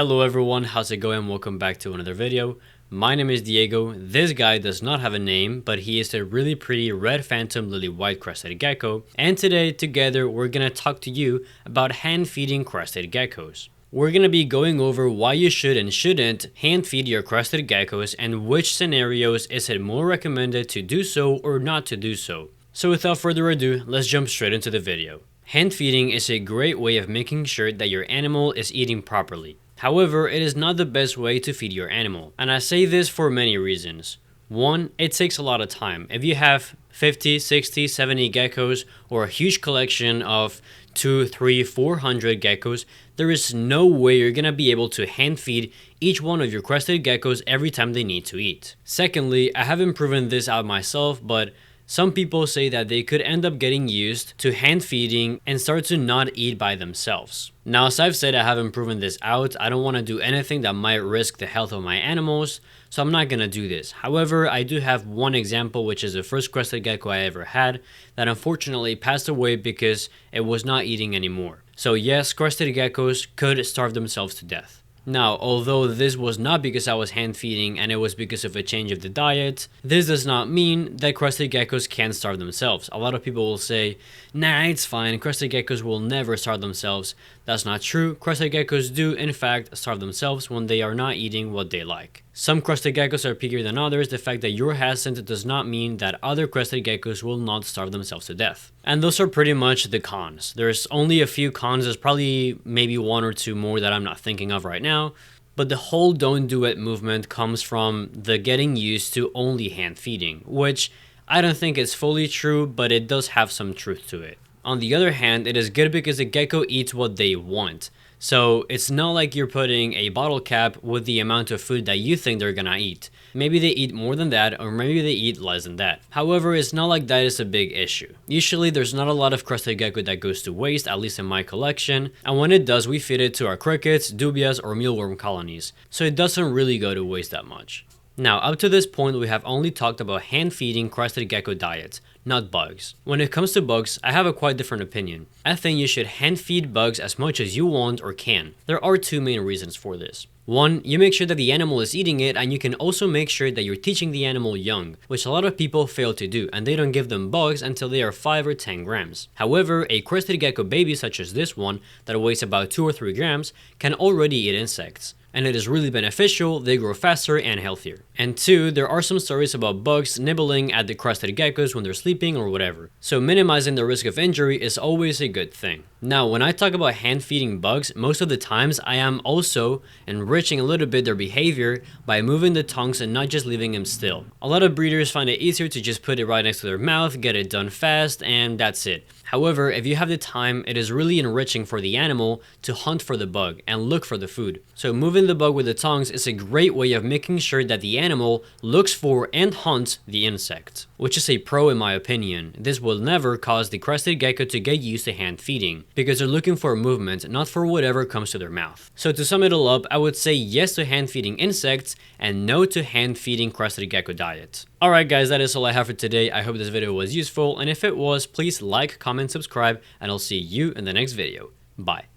Hello everyone, how's it going? Welcome back to another video. My name is Diego. This guy does not have a name, but he is a really pretty red phantom lily white crested gecko. And today, together, we're gonna talk to you about hand feeding crested geckos. We're gonna be going over why you should and shouldn't hand feed your crested geckos and which scenarios is it more recommended to do so or not to do so. So without further ado, let's jump straight into the video. Hand feeding is a great way of making sure that your animal is eating properly. However, it is not the best way to feed your animal, and I say this for many reasons. One, it takes a lot of time. If you have 50, 60, 70 geckos or a huge collection of 2, 3, 400 geckos, there is no way you're gonna be able to hand feed each one of your crested geckos every time they need to eat. Secondly, I haven't proven this out myself, but some people say that they could end up getting used to hand feeding and start to not eat by themselves. Now, as I've said, I haven't proven this out. I don't want to do anything that might risk the health of my animals, so I'm not going to do this. However, I do have one example, which is the first crested gecko I ever had that unfortunately passed away because it was not eating anymore. So yes, crested geckos could starve themselves to death. Now, although this was not because I was hand feeding and it was because of a change of the diet, this does not mean that crested geckos can starve themselves. A lot of people will say, nah, it's fine, crested geckos will never starve themselves. That's not true. Crested geckos do, in fact, starve themselves when they are not eating what they like. Some crested geckos are pickier than others. The fact that you're hesitant does not mean that other crested geckos will not starve themselves to death. And those are pretty much the cons. There's only a few cons. There's probably maybe one or two more that I'm not thinking of right now. But the whole don't do it movement comes from the getting used to only hand feeding, which I don't think is fully true, but it does have some truth to it. On the other hand, it is good because the gecko eats what they want. So it's not like you're putting a bottle cap with the amount of food that you think they're gonna eat. Maybe they eat more than that, or maybe they eat less than that. However, it's not like that is a big issue. Usually there's not a lot of crested gecko that goes to waste, at least in my collection, and when it does, we feed it to our crickets, dubias, or mealworm colonies. So it doesn't really go to waste that much. Now, up to this point, we have only talked about hand feeding crested gecko diets, not bugs. When it comes to bugs, I have a quite different opinion. I think you should hand feed bugs as much as you want or can. There are two main reasons for this. One, you make sure that the animal is eating it, and you can also make sure that you're teaching the animal young, which a lot of people fail to do, and they don't give them bugs until they are 5 or 10 grams. However, a crested gecko baby such as this one, that weighs about 2 or 3 grams, can already eat insects. And it is really beneficial, they grow faster and healthier. And two, there are some stories about bugs nibbling at the crested geckos when they're sleeping or whatever. So minimizing the risk of injury is always a good thing. Now, when I talk about hand feeding bugs, most of the times I am also enriching a little bit their behavior by moving the tongues and not just leaving them still. A lot of breeders find it easier to just put it right next to their mouth, get it done fast, and that's it. However, if you have the time, it is really enriching for the animal to hunt for the bug and look for the food. So moving the bug with the tongues is a great way of making sure that the animal looks for and hunts the insect, which is a pro in my opinion. This will never cause the crested gecko to get used to hand feeding, because they're looking for movement, not for whatever comes to their mouth. So to sum it all up, I would say yes to hand feeding insects and no to hand feeding crested gecko diet. Alright guys, that is all I have for today. I hope this video was useful, and if it was, please like, comment, subscribe, and I'll see you in the next video. Bye.